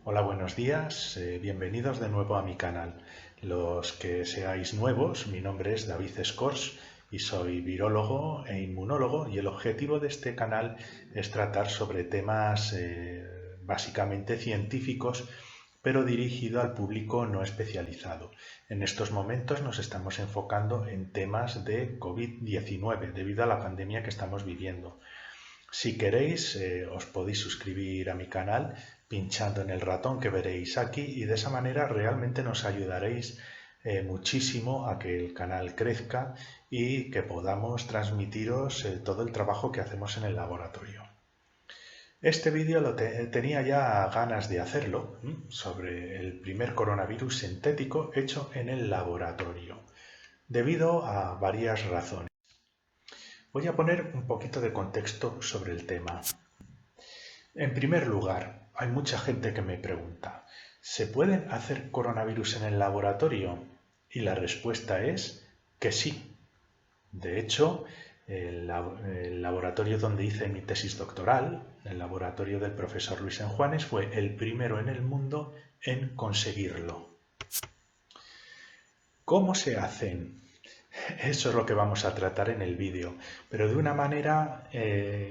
Hola, buenos días, bienvenidos de nuevo a mi canal. Los que seáis nuevos, mi nombre es David Escors y soy virólogo e inmunólogo, y el objetivo de este canal es tratar sobre temas básicamente científicos, pero dirigido al público no especializado. En estos momentos nos estamos enfocando en temas de COVID-19 debido a la pandemia que estamos viviendo. Si queréis, os podéis suscribir a mi canal pinchando en el ratón que veréis aquí, y de esa manera realmente nos ayudaréis muchísimo a que el canal crezca y que podamos transmitiros todo el trabajo que hacemos en el laboratorio. Este vídeo tenía ya ganas de hacerlo, sobre el primer coronavirus sintético hecho en el laboratorio, debido a varias razones. Voy a poner un poquito de contexto sobre el tema. En primer lugar, hay mucha gente que me pregunta, ¿se pueden hacer coronavirus en el laboratorio? Y la respuesta es que sí. De hecho, el laboratorio donde hice mi tesis doctoral, el laboratorio del profesor Luis Enjuanes, fue el primero en el mundo en conseguirlo. ¿Cómo se hacen? Eso es lo que vamos a tratar en el vídeo, pero de una manera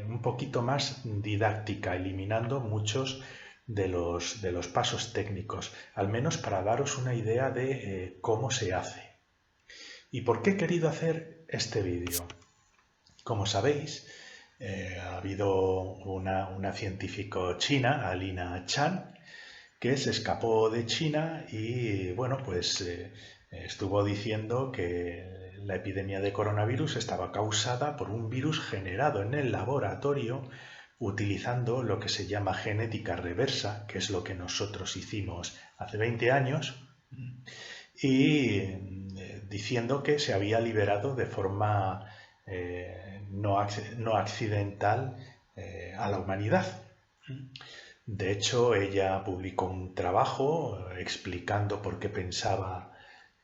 un poquito más didáctica, eliminando muchos de los pasos técnicos, al menos para daros una idea de cómo se hace. ¿Y por qué he querido hacer este vídeo? Como sabéis, ha habido una científica china, Alina Chan, que se escapó de China y, bueno, pues estuvo diciendo que la epidemia de coronavirus estaba causada por un virus generado en el laboratorio utilizando lo que se llama genética reversa, que es lo que nosotros hicimos hace 20 años, y diciendo que se había liberado de forma no accidental a la humanidad. De hecho, ella publicó un trabajo explicando por qué pensaba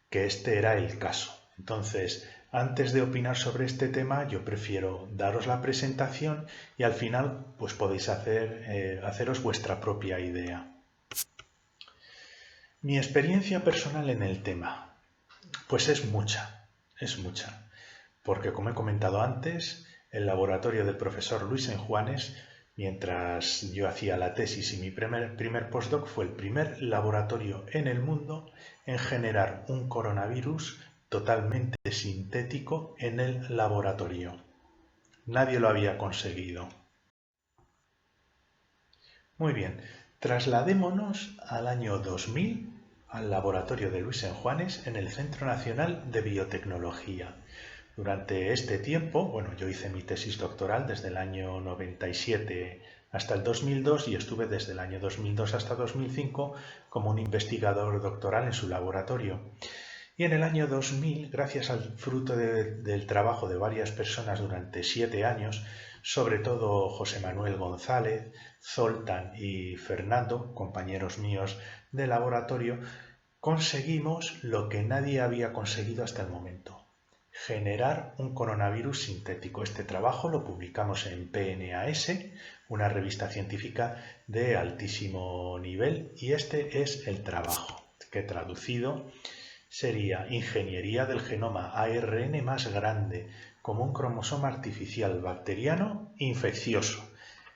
que este era el caso. Entonces, antes de opinar sobre este tema, yo prefiero daros la presentación y al final pues podéis haceros vuestra propia idea. Mi experiencia personal en el tema, pues es mucha, porque como he comentado antes, el laboratorio del profesor Luis Enjuanes, mientras yo hacía la tesis y mi primer postdoc, fue el primer laboratorio en el mundo en generar un coronavirus totalmente sintético en el laboratorio. Nadie lo había conseguido. Muy bien, trasladémonos al año 2000, al laboratorio de Luis Enjuanes en el Centro Nacional de Biotecnología. Durante este tiempo, bueno, yo hice mi tesis doctoral desde el año 97 hasta el 2002 y estuve desde el año 2002 hasta 2005 como un investigador doctoral en su laboratorio. Y en el año 2000, gracias al fruto del trabajo de varias personas durante 7 años, sobre todo José Manuel González, Zoltán y Fernando, compañeros míos de laboratorio, conseguimos lo que nadie había conseguido hasta el momento: generar un coronavirus sintético. Este trabajo lo publicamos en PNAS, una revista científica de altísimo nivel, y este es el trabajo, que traducido sería Ingeniería del genoma ARN más grande como un cromosoma artificial bacteriano infeccioso.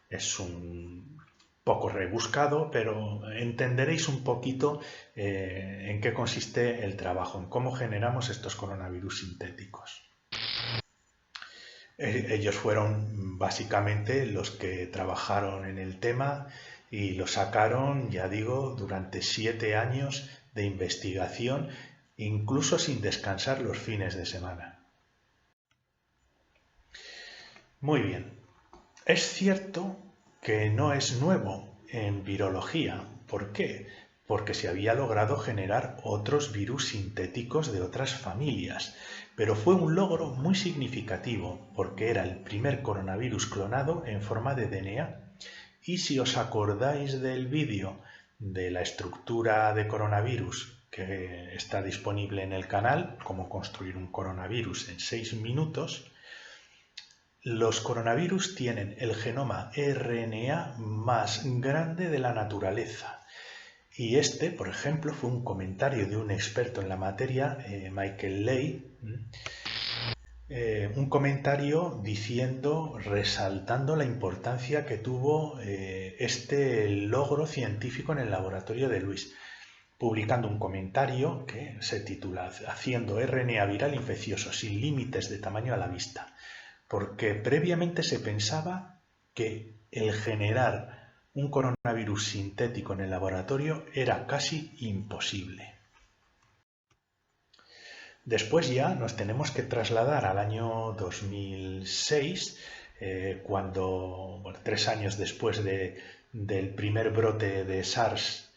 Es un poco rebuscado, pero entenderéis un poquito en qué consiste el trabajo, en cómo generamos estos coronavirus sintéticos. Ellos fueron básicamente los que trabajaron en el tema y lo sacaron, ya digo, durante 7 años de investigación, incluso sin descansar los fines de semana. Muy bien, es cierto que no es nuevo en virología. ¿Por qué? Porque se había logrado generar otros virus sintéticos de otras familias, pero fue un logro muy significativo porque era el primer coronavirus clonado en forma de DNA. Y si os acordáis del vídeo de la estructura de coronavirus que está disponible en el canal, cómo construir un coronavirus en 6 minutos, los coronavirus tienen el genoma RNA más grande de la naturaleza Y este, por ejemplo, fue un comentario de un experto en la materia, Michael Ley, un comentario diciendo, resaltando la importancia que tuvo este logro científico en el laboratorio de Luis, publicando un comentario que se titula Haciendo RNA viral infeccioso sin límites de tamaño a la vista, porque previamente se pensaba que el generar un coronavirus sintético en el laboratorio era casi imposible. Después ya nos tenemos que trasladar al año 2006, cuando, 3 años después del primer brote de SARS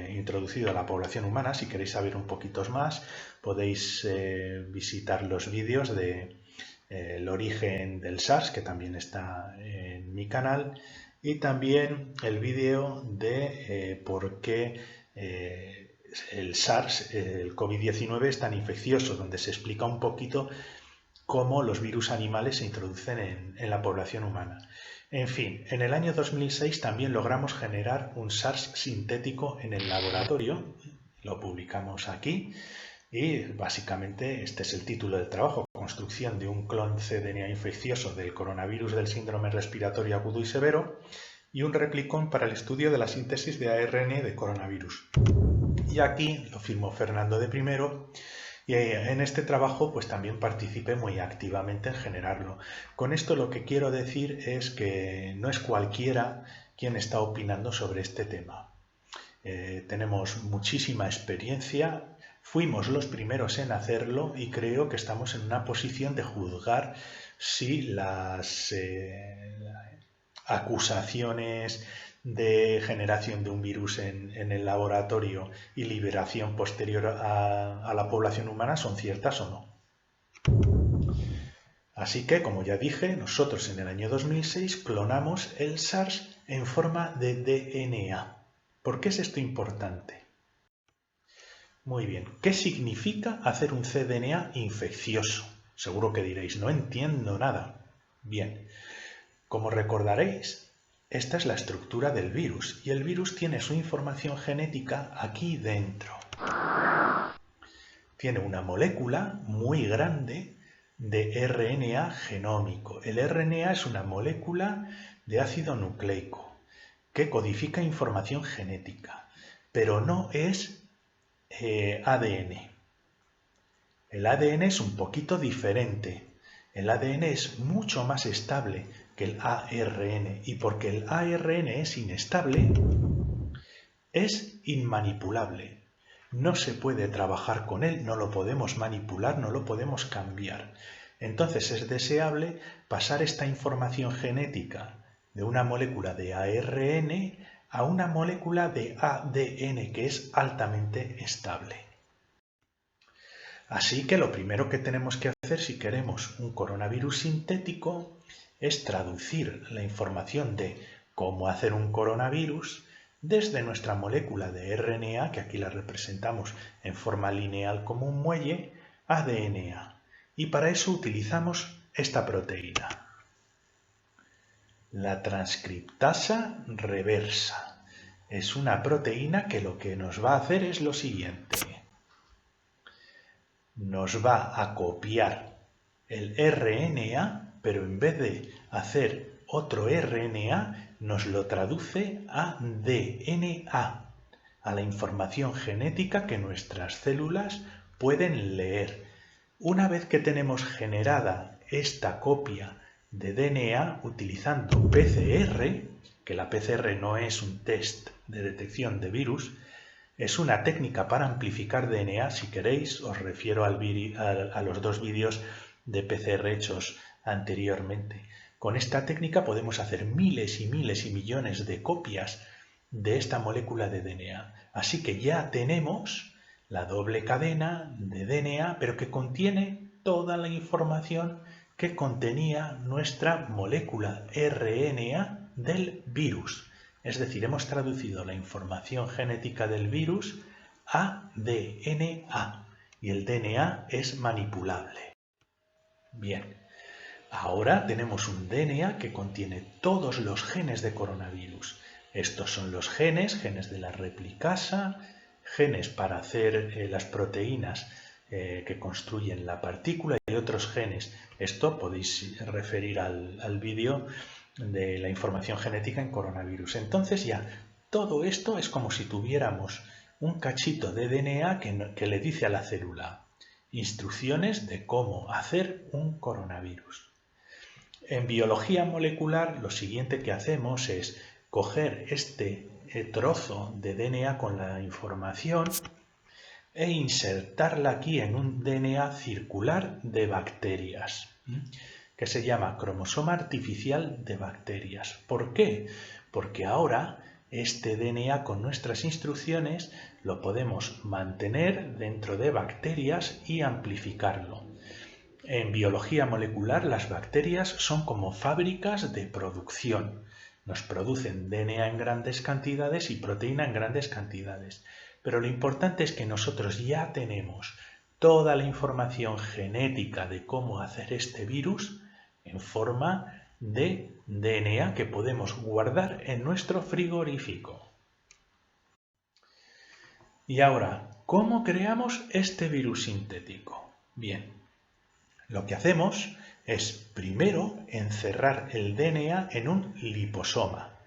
introducido a la población humana. Si queréis saber un poquito más, podéis visitar los vídeos de el origen del SARS, que también está en mi canal, y también el vídeo de por qué el SARS, el COVID-19, es tan infeccioso, donde se explica un poquito cómo los virus animales se introducen en la población humana. En fin, en el año 2006 también logramos generar un SARS sintético en el laboratorio, lo publicamos aquí, y básicamente este es el título del trabajo: construcción de un clon cDNA infeccioso del coronavirus del síndrome respiratorio agudo y severo y un replicón para el estudio de la síntesis de ARN de coronavirus. Y aquí lo firmó Fernando de Primero, y en este trabajo pues también participé muy activamente en generarlo. Con esto lo que quiero decir es que no es cualquiera quien está opinando sobre este tema. Tenemos muchísima experiencia, fuimos los primeros en hacerlo y creo que estamos en una posición de juzgar si las acusaciones de generación de un virus en el laboratorio y liberación posterior a la población humana son ciertas o no. Así que, como ya dije, nosotros en el año 2006 clonamos el SARS en forma de DNA. ¿Por qué es esto importante? Muy bien, ¿qué significa hacer un cDNA infeccioso? Seguro que diréis, no entiendo nada. Bien, como recordaréis, esta es la estructura del virus y el virus tiene su información genética aquí dentro. Tiene una molécula muy grande de RNA genómico. El RNA es una molécula de ácido nucleico que codifica información genética, pero no es ADN. El ADN es un poquito diferente. El ADN es mucho más estable que el ARN, y porque el ARN es inestable, es inmanipulable. No se puede trabajar con él, no lo podemos manipular, no lo podemos cambiar. Entonces es deseable pasar esta información genética de una molécula de ARN a una molécula de ADN que es altamente estable. Así que lo primero que tenemos que hacer si queremos un coronavirus sintético es traducir la información de cómo hacer un coronavirus desde nuestra molécula de RNA, que aquí la representamos en forma lineal como un muelle, a DNA. Y para eso utilizamos esta proteína, la transcriptasa reversa. Es una proteína que lo que nos va a hacer es lo siguiente: nos va a copiar el RNA, pero en vez de hacer otro RNA, nos lo traduce a DNA, a la información genética que nuestras células pueden leer. Una vez que tenemos generada esta copia de DNA utilizando PCR, que la PCR no es un test de detección de virus, es una técnica para amplificar DNA. Si queréis, os refiero a los 2 vídeos de PCR hechos anteriormente. Con esta técnica podemos hacer miles y miles y millones de copias de esta molécula de DNA. Así que ya tenemos la doble cadena de DNA, pero que contiene toda la información que contenía nuestra molécula RNA del virus. Es decir, hemos traducido la información genética del virus a DNA y el DNA es manipulable. Bien, ahora tenemos un DNA que contiene todos los genes de coronavirus, Estos son los genes, genes de la replicasa, genes para hacer las proteínas que construyen la partícula y otros genes. Esto podéis referir al vídeo de la información genética en coronavirus. Entonces ya todo esto es como si tuviéramos un cachito de DNA que le dice a la célula instrucciones de cómo hacer un coronavirus. En biología molecular lo siguiente que hacemos es coger este trozo de DNA con la información e insertarla aquí en un DNA circular de bacterias, que se llama cromosoma artificial de bacterias. ¿Por qué? Porque ahora este DNA con nuestras instrucciones lo podemos mantener dentro de bacterias y amplificarlo. En biología molecular las bacterias son como fábricas de producción. Nos producen DNA en grandes cantidades y proteína en grandes cantidades. Pero lo importante es que nosotros ya tenemos toda la información genética de cómo hacer este virus en forma de DNA que podemos guardar en nuestro frigorífico. Y ahora, ¿cómo creamos este virus sintético? Bien, lo que hacemos es primero encerrar el DNA en un liposoma.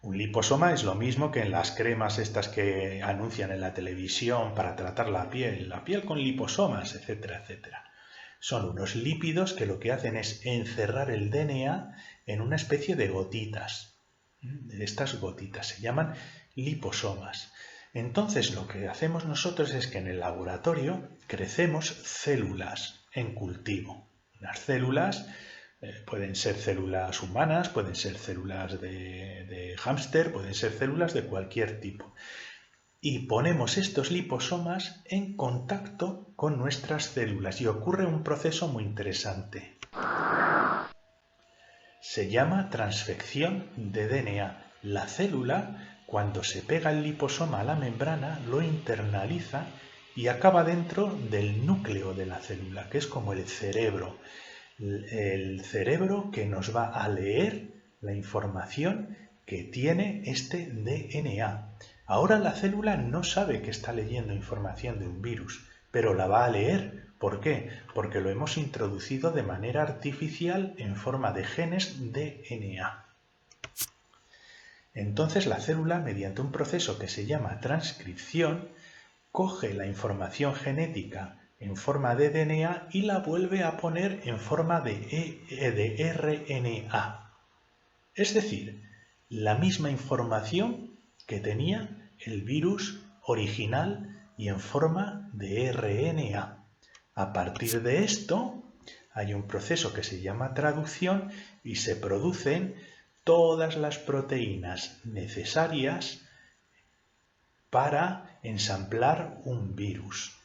Un liposoma es lo mismo que en las cremas estas que anuncian en la televisión para tratar la piel con liposomas, etcétera, etcétera. Son unos lípidos que lo que hacen es encerrar el DNA en una especie de gotitas. Estas gotitas se llaman liposomas. Entonces lo que hacemos nosotros es que en el laboratorio crecemos células en cultivo. Unas células pueden ser células humanas, pueden ser células de hámster, pueden ser células de cualquier tipo. Y ponemos estos liposomas en contacto con nuestras células y ocurre un proceso muy interesante. Se llama transfección de DNA. La célula, cuando se pega el liposoma a la membrana, lo internaliza y acaba dentro del núcleo de la célula, que es como el cerebro que nos va a leer la información que tiene este DNA. Ahora la célula no sabe que está leyendo información de un virus, pero la va a leer. ¿Por qué? Porque lo hemos introducido de manera artificial en forma de genes DNA. Entonces la célula, mediante un proceso que se llama transcripción, coge la información genética en forma de DNA y la vuelve a poner en forma de RNA. Es decir, la misma información que tenía el virus original y en forma de RNA. A partir de esto hay un proceso que se llama traducción y se producen todas las proteínas necesarias para ensamblar un virus,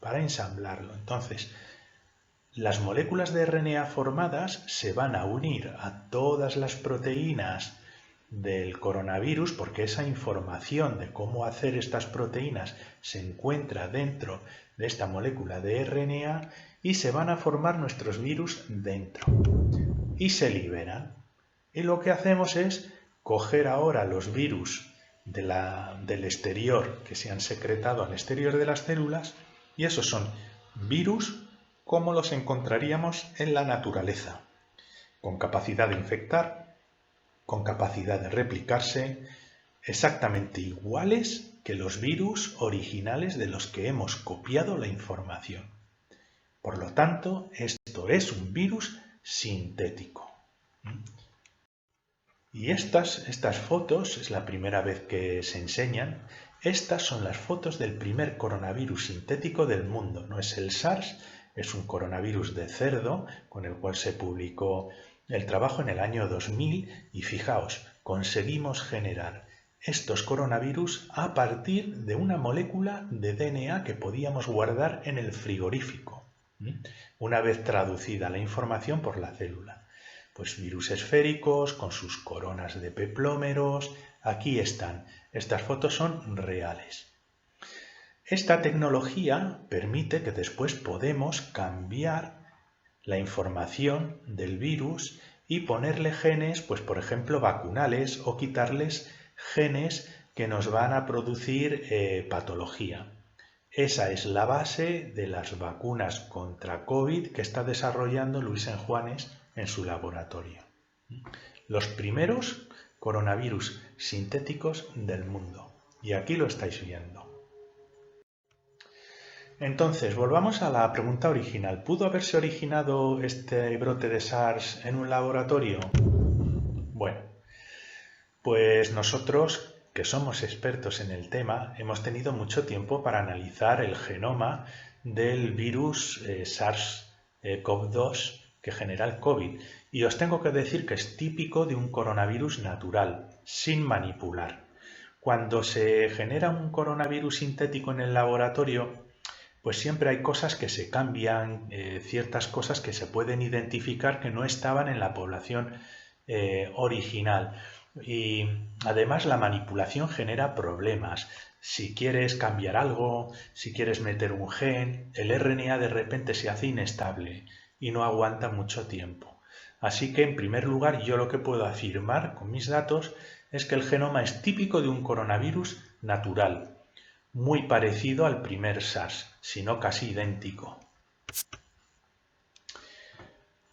para ensamblarlo. Entonces, las moléculas de RNA formadas se van a unir a todas las proteínas del coronavirus porque esa información de cómo hacer estas proteínas se encuentra dentro de esta molécula de RNA y se van a formar nuestros virus dentro y se liberan. Y lo que hacemos es coger ahora los virus del exterior que se han secretado al exterior de las células y esos son virus como los encontraríamos en la naturaleza, con capacidad de infectar, con capacidad de replicarse, exactamente iguales que los virus originales de los que hemos copiado la información. Por lo tanto, esto es un virus sintético. Y estas fotos, es la primera vez que se enseñan, estas son las fotos del primer coronavirus sintético del mundo. No es el SARS, es un coronavirus de cerdo con el cual se publicó el trabajo en el año 2000 y fijaos, conseguimos generar estos coronavirus a partir de una molécula de DNA que podíamos guardar en el frigorífico, una vez traducida la información por la célula. Pues virus esféricos con sus coronas de peplómeros, aquí están. Estas fotos son reales. Esta tecnología permite que después podemos cambiar la información del virus y ponerle genes, pues por ejemplo, vacunales o quitarles genes que nos van a producir patología. Esa es la base de las vacunas contra COVID que está desarrollando Luis Enjuanes en su laboratorio. Los primeros coronavirus sintéticos del mundo. Y aquí lo estáis viendo. Entonces, volvamos a la pregunta original. ¿Pudo haberse originado este brote de SARS en un laboratorio? Bueno, pues nosotros, que somos expertos en el tema, hemos tenido mucho tiempo para analizar el genoma del virus SARS-CoV-2 que genera el COVID. Y os tengo que decir que es típico de un coronavirus natural, sin manipular. Cuando se genera un coronavirus sintético en el laboratorio, pues siempre hay cosas que se cambian, ciertas cosas que se pueden identificar que no estaban en la población original. Y además la manipulación genera problemas. Si quieres cambiar algo, si quieres meter un gen, el RNA de repente se hace inestable y no aguanta mucho tiempo. Así que, en primer lugar, yo lo que puedo afirmar con mis datos es que el genoma es típico de un coronavirus natural, muy parecido al primer SARS, si no casi idéntico.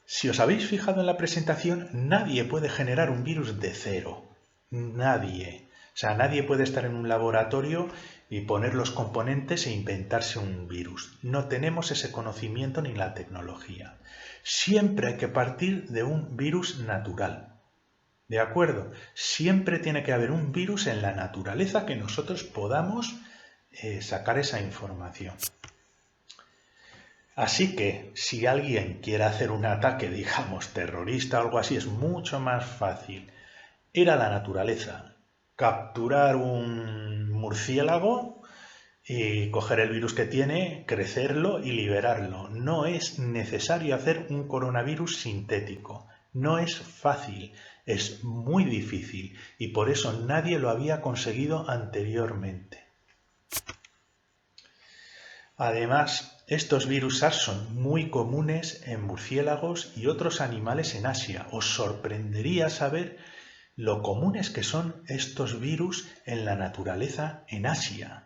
Si os habéis fijado en la presentación, nadie puede generar un virus de cero. Nadie. O sea, nadie puede estar en un laboratorio y poner los componentes e inventarse un virus. No tenemos ese conocimiento ni la tecnología. Siempre hay que partir de un virus natural. ¿De acuerdo? Siempre tiene que haber un virus en la naturaleza que nosotros podamos sacar esa información. Así que si alguien quiere hacer un ataque, digamos, terrorista o algo así, es mucho más fácil ir a la naturaleza, capturar un murciélago y coger el virus que tiene, crecerlo y liberarlo. No es necesario hacer un coronavirus sintético. No es fácil, es muy difícil y por eso nadie lo había conseguido anteriormente. Además, estos virus SARS son muy comunes en murciélagos y otros animales en Asia. Os sorprendería saber lo comunes que son estos virus en la naturaleza en Asia.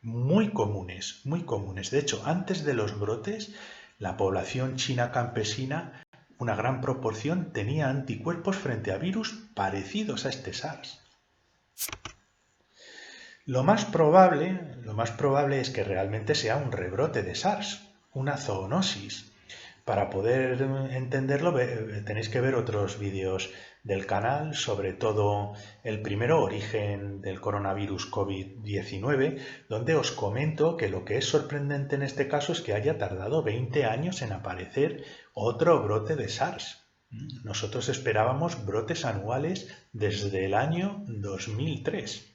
Muy comunes, muy comunes. De hecho, antes de los brotes, la población china campesina, una gran proporción, tenía anticuerpos frente a virus parecidos a este SARS. Lo más probable es que realmente sea un rebrote de SARS, una zoonosis. Para poder entenderlo tenéis que ver otros vídeos del canal, sobre todo el primero, origen del coronavirus COVID-19, donde os comento que lo que es sorprendente en este caso es que haya tardado 20 años en aparecer otro brote de SARS. Nosotros esperábamos brotes anuales desde el año 2003.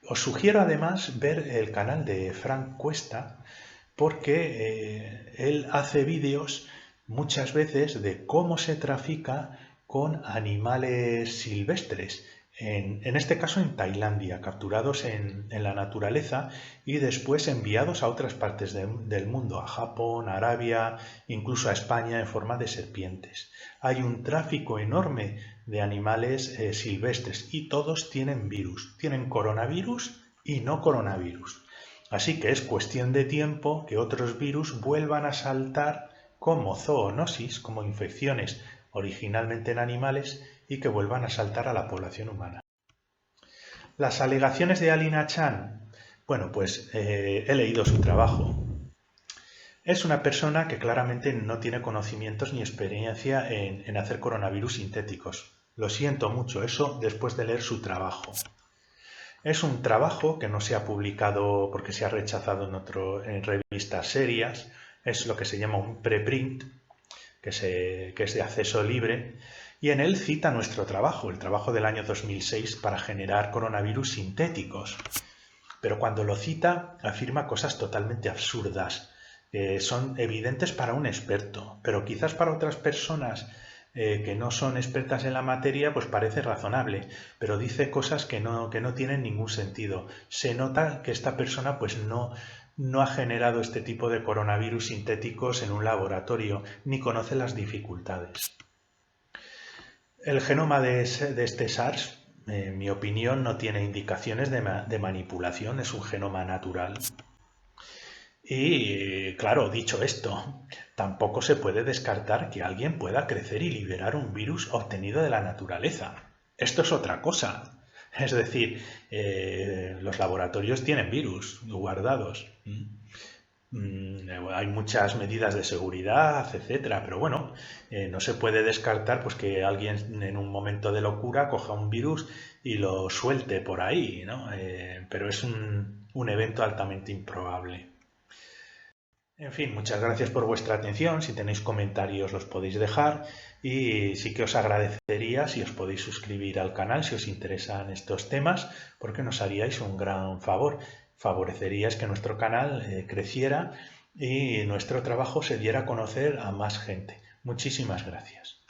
Os sugiero además ver el canal de Frank Cuesta porque él hace vídeos muchas veces de cómo se trafica con animales silvestres, en este caso en Tailandia, capturados en la naturaleza y después enviados a otras partes del mundo, a Japón, a Arabia, incluso a España en forma de serpientes. Hay un tráfico enorme de animales silvestres y todos tienen virus, tienen coronavirus y no coronavirus. Así que es cuestión de tiempo que otros virus vuelvan a saltar como zoonosis, como infecciones originalmente en animales y que vuelvan a saltar a la población humana. Las alegaciones de Alina Chan, bueno, pues he leído su trabajo. Es una persona que claramente no tiene conocimientos ni experiencia en hacer coronavirus sintéticos. Lo siento mucho, eso después de leer su trabajo. Es un trabajo que no se ha publicado porque se ha rechazado en revistas serias. Es lo que se llama un preprint, que es de acceso libre. Y en él cita nuestro trabajo, el trabajo del año 2006 para generar coronavirus sintéticos. Pero cuando lo cita afirma cosas totalmente absurdas. Son evidentes para un experto, pero quizás para otras personas que no son expertas en la materia, pues parece razonable, pero dice cosas que no tienen ningún sentido. Se nota que esta persona pues no ha generado este tipo de coronavirus sintéticos en un laboratorio, ni conoce las dificultades. El genoma de este SARS en mi opinión, no tiene indicaciones de manipulación, es un genoma natural. Y claro, dicho esto, tampoco se puede descartar que alguien pueda crecer y liberar un virus obtenido de la naturaleza. Esto es otra cosa. Es decir, los laboratorios tienen virus guardados. Hay muchas medidas de seguridad, etcétera, pero bueno, no se puede descartar pues que alguien en un momento de locura coja un virus y lo suelte por ahí, ¿no? Pero es un evento altamente improbable. En fin, muchas gracias por vuestra atención. Si tenéis comentarios los podéis dejar y sí que os agradecería si os podéis suscribir al canal si os interesan estos temas porque nos haríais un gran favor. Favoreceríais que nuestro canal creciera y nuestro trabajo se diera a conocer a más gente. Muchísimas gracias.